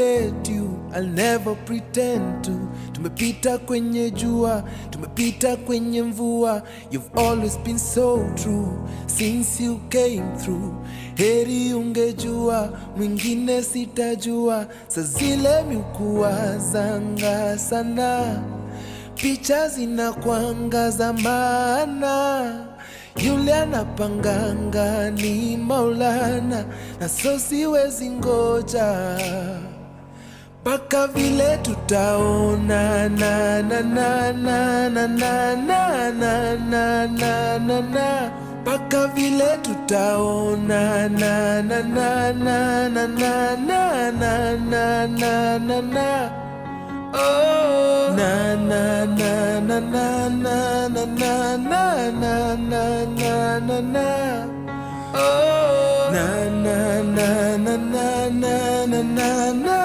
Get you, I'll never pretend to. Tumepita kwenye jua, tumepita kwenye mvua. You've always been so true since you came through. Heri ungejua, mwingine sitajua. Saa zile miukuwa zanga sana, picha zinakuanga za maana. Yule anapanganga ni Maulana, na so siwezi ngoja paka vile tutaona na na na na na na na na na na na na paka vile tutaona na na na na na na na na na na na na oh na na na na na na na na na na na na na oh na na na na na na na na